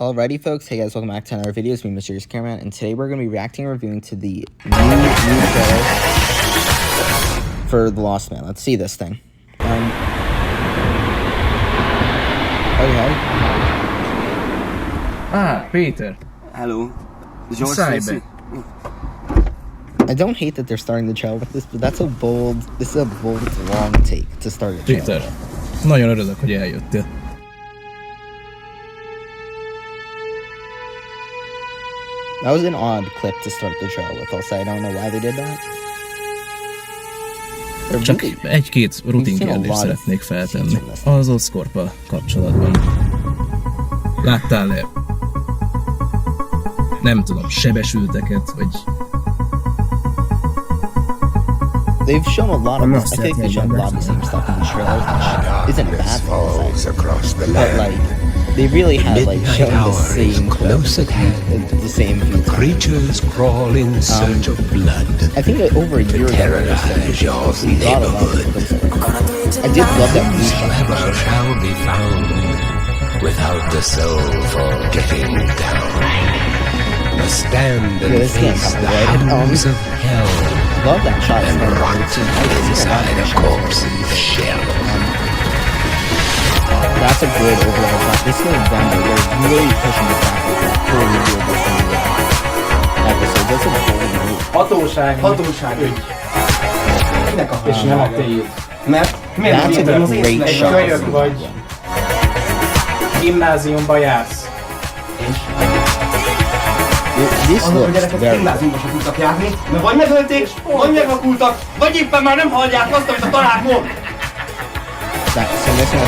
Alrighty, folks. Hey guys, welcome back to another video. It's me, Mysterious Cameraman, and today we're going to be reacting and reviewing to the new trailer for The Lost Man. Let's see this thing. Okay. Ah, Peter. Hello. George Cyber. I don't hate that they're starting the trailer with this, but this is a bold, long take to start the trailer. Peter, nagyon örülök, hogy eljöttél. That was an odd clip to start the trailer with. Also, I don't know why they did that. Csak egy-két rutin kérdést szeretnék feltenni az Oscorp-al kapcsolatban. Láttál-e, nem tudom, sebesülteket, vagy... They've shown a lot of this. I think they've shown a lot of the same stuff in the trailers, which isn't a bad thing, but like, they really have like shown the same close at hand. The same creatures crawl in search of blood. I think over a year ago, we got a lot of I did love that blue shot. Whosoever shall be found without the soul for getting down must stand and face the hounds of hell. Love that shot and rot inside a corpse's shell. That's a good overall shot. This is November. They're really pushing this back for a review of this episode. That's a bold move. Hatóság ügy. És nem a tiéd. Mert miért That's a great egy shot. kölyök vagy, gimnáziumba jársz. This looks very gimnáziumba sem tudtak járni, mert vagy megölték, vagy megvakultak, vagy éppen már nem hallják azt, amit a tanár mond. So this one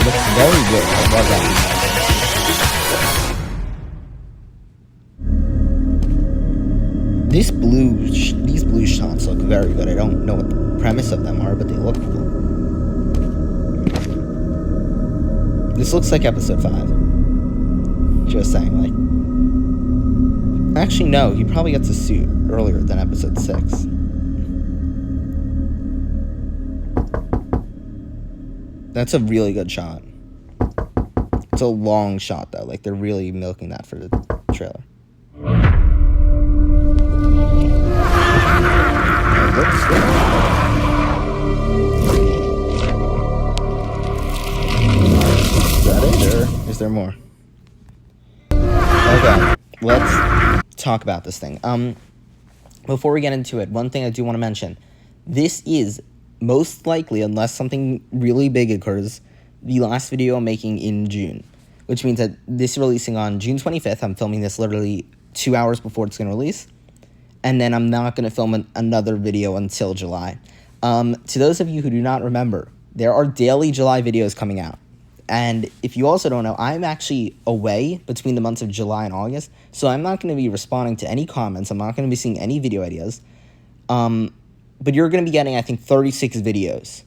looks very good. I love that. These blue shots look very good. I don't know what the premise of them are, but they look cool. This looks like episode 5. Just saying, like. Actually, no. He probably gets a suit earlier than episode 6. That's a really good shot. It's a long shot, though. Like, they're really milking that for the trailer. Is that it, or is there more? Okay, let's talk about this thing. Before we get into it, one thing I do want to mention. This is most likely, unless something really big occurs, the last video I'm making in June. Which means that this is releasing on June 25th. I'm filming this literally 2 hours before it's going to release. And then I'm not going to film another video until July. To those of you who do not remember, there are daily July videos coming out. And if you also don't know, I'm actually away between the months of July and August. So I'm not going to be responding to any comments. I'm not going to be seeing any video ideas. But you're going to be getting, I think, 36 videos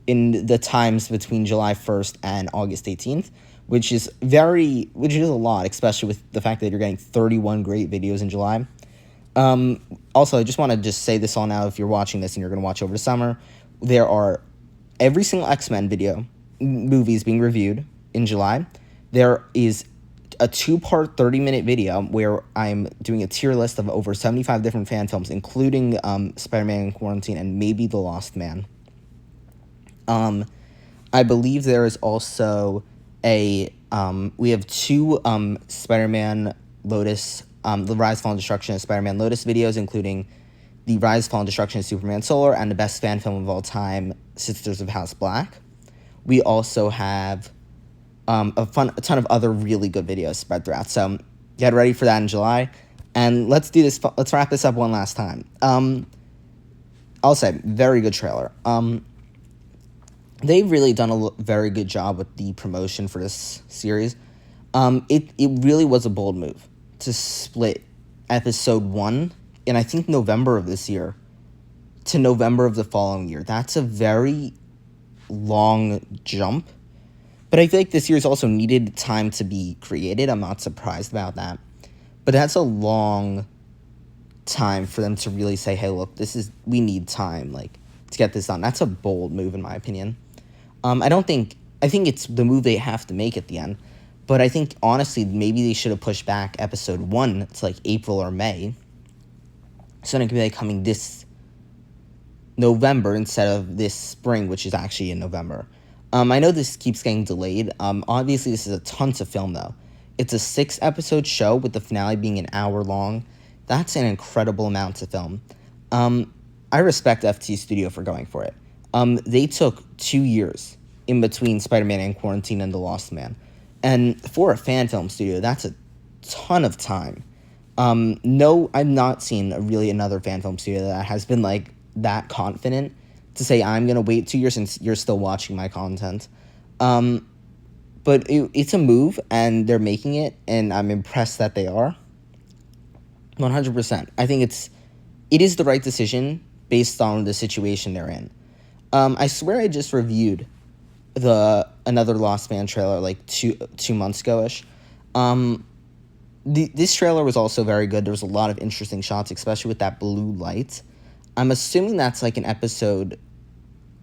in the times between July 1st and August 18th, which is a lot, especially with the fact that you're getting 31 great videos in July. Also, I just want to say this all now. If you're watching this and you're going to watch over the summer, there are every single X-Men movies being reviewed in July. There is a 2-part 30-minute video where I'm doing a tier list of over 75 different fan films, including Spider-Man in Quarantine and maybe The Lost Man. I believe there is also we have 2 Spider-Man Lotus, the Rise, Fall, and Destruction of Spider-Man Lotus videos, including the Rise, Fall, and Destruction of Superman Solar and the best fan film of all time, Sisters of House Black. We also have a ton of other really good videos spread throughout. So get ready for that in July. And let's do this. Let's wrap this up one last time. I'll say, very good trailer. They've really done a very good job with the promotion for this series. It really was a bold move to split episode 1 in, I think, November of this year to November of the following year. That's a very long jump. But I feel like this series also needed time to be created. I'm not surprised about that. But that's a long time for them to really say, hey, look, we need time, like, to get this done. That's a bold move, in my opinion. I think it's the move they have to make at the end. But I think, honestly, maybe they should have pushed back episode 1 to, like, April or May. So then it could be, like, coming this November instead of this spring, which is actually in November. I know this keeps getting delayed. Obviously, this is a ton to film, though. It's a 6-episode show with the finale being an hour long. That's an incredible amount to film. I respect FT Studio for going for it. They took 2 years in between Spider-Man and Quarantine and The Lost Man. And for a fan film studio, that's a ton of time. No, I've not seen really another fan film studio that has been, like, that confident to say, I'm going to wait 2 years since you're still watching my content. But it's a move, and they're making it, and I'm impressed that they are. 100%. I think it is the right decision based on the situation they're in. I swear I just reviewed another Lost Man trailer like two months ago-ish. This trailer was also very good. There was a lot of interesting shots, especially with that blue light. I'm assuming that's like an episode.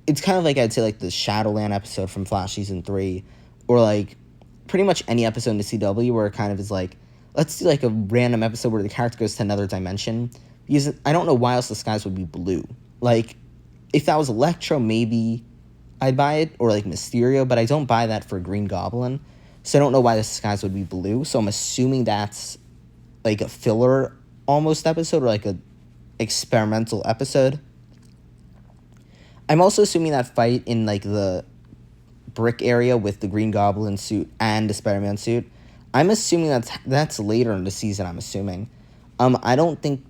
It's kind of like, I'd say, like the Shadowland episode from Flash Season 3, or like pretty much any episode in the CW where it kind of is like, let's do like a random episode where the character goes to another dimension. Because I don't know why else the skies would be blue. Like, if that was Electro, maybe I'd buy it, or like Mysterio, but I don't buy that for Green Goblin. So I don't know why the skies would be blue. So I'm assuming that's like a filler almost episode, or like a experimental episode. I'm also assuming that fight in like the brick area with the Green Goblin suit and the Spider-Man suit, I'm assuming that's later in the season. I'm assuming. I don't think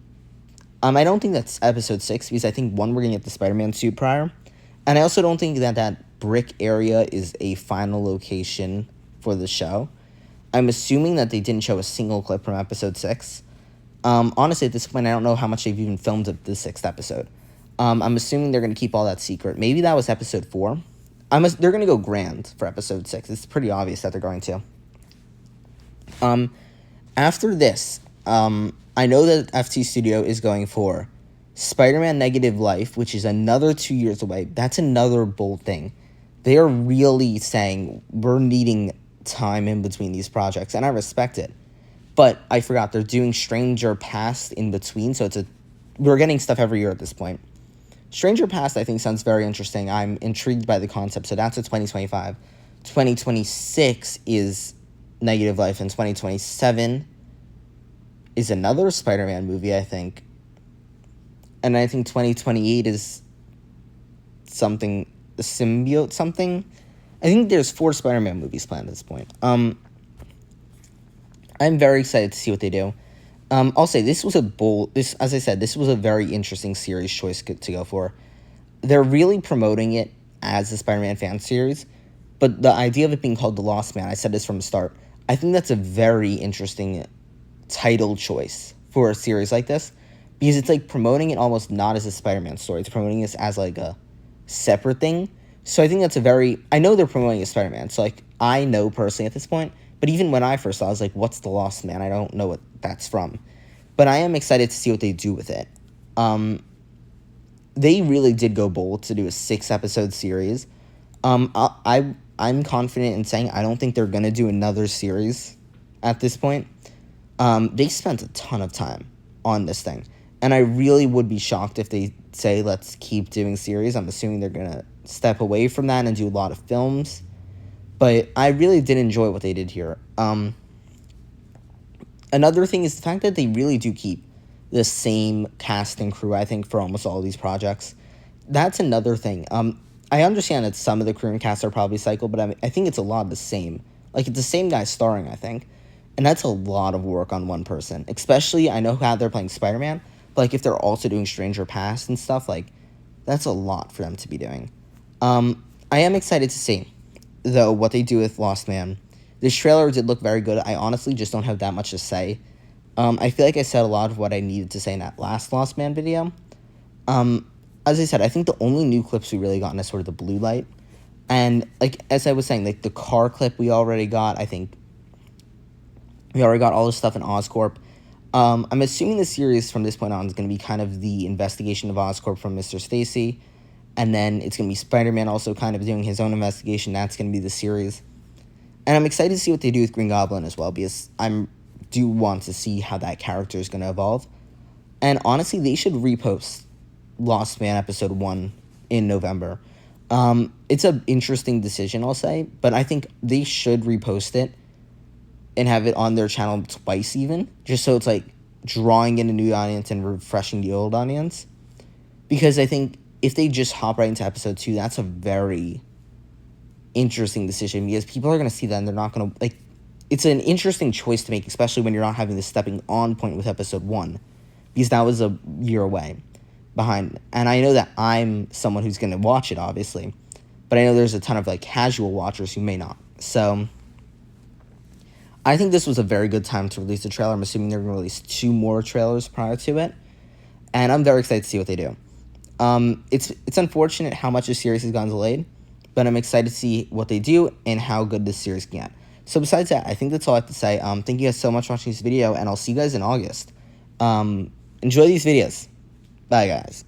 that's episode 6, because I think, one, we're gonna get the Spider-Man suit prior, and I also don't think that brick area is a final location for the show. I'm assuming that they didn't show a single clip from episode 6. Honestly, at this point, I don't know how much they've even filmed of the 6th episode. I'm assuming they're going to keep all that secret. Maybe that was episode 4. They're going to go grand for episode 6. It's pretty obvious that they're going to. After this, I know that FT Studio is going for Spider-Man Negative Life, which is another 2 years away. That's another bold thing. They are really saying, we're needing time in between these projects, and I respect it. But I forgot, they're doing Stranger Past in between, so we're getting stuff every year at this point. Stranger Past, I think, sounds very interesting. I'm intrigued by the concept, so that's a 2025. 2026 is Negative Life, and 2027 is another Spider-Man movie, I think. And I think 2028 is something, a symbiote something. I think there's 4 Spider-Man movies planned at this point. I'm very excited to see what they do. I'll say this was as I said, this was a very interesting series choice to go for. They're really promoting it as the Spider-Man fan series, but the idea of it being called The Lost Man, I said this from the start, I think that's a very interesting title choice for a series like this, because it's like promoting it almost not as a Spider-Man story. It's promoting this as like a separate thing. So I think that's I know they're promoting a Spider-Man, so like I know personally at this point, but even when I first saw it, I was like, what's The Lost Man? I don't know what that's from. But I am excited to see what they do with it. They really did go bold to do a 6-episode series. I'm confident in saying I don't think they're going to do another series at this point. They spent a ton of time on this thing. And I really would be shocked if they say, let's keep doing series. I'm assuming they're going to step away from that and do a lot of films. But I really did enjoy what they did here. Another thing is the fact that they really do keep the same cast and crew, I think, for almost all of these projects. That's another thing. I understand that some of the crew and cast are probably cycled, but I think it's a lot of the same. Like, it's the same guy starring, I think. And that's a lot of work on one person. Especially, I know how they're playing Spider-Man, but, like, if they're also doing Stranger Past and stuff, like, that's a lot for them to be doing. I am excited to see, though, what they do with Lost Man. This trailer did look very good. I honestly just don't have that much to say. I feel like I said a lot of what I needed to say in that last Lost Man video. As I said, I think the only new clips we really got is sort of the blue light. And, like, as I was saying, like, the car clip we already got, I think we already got all this stuff in Oscorp. I'm assuming the series from this point on is going to be kind of the investigation of Oscorp from Mr. Stacy. And then it's going to be Spider-Man also kind of doing his own investigation. That's going to be the series. And I'm excited to see what they do with Green Goblin as well, because do want to see how that character is going to evolve. And honestly, they should repost Lost Man episode 1 in November. It's an interesting decision, I'll say, but I think they should repost it and have it on their channel twice even, just so it's like drawing in a new audience and refreshing the old audience. Because I think if they just hop right into episode 2, that's a very interesting decision, because people are going to see that and they're not going to, like, it's an interesting choice to make, especially when you're not having the stepping on point with episode 1, because that was a year away behind. And I know that I'm someone who's going to watch it, obviously, but I know there's a ton of, like, casual watchers who may not. So I think this was a very good time to release the trailer. I'm assuming they're going to release 2 more trailers prior to it, and I'm very excited to see what they do. It's unfortunate how much the series has gotten delayed, but I'm excited to see what they do and how good this series can get. So besides that, I think that's all I have to say. Thank you guys so much for watching this video, and I'll see you guys in August. Enjoy these videos. Bye, guys.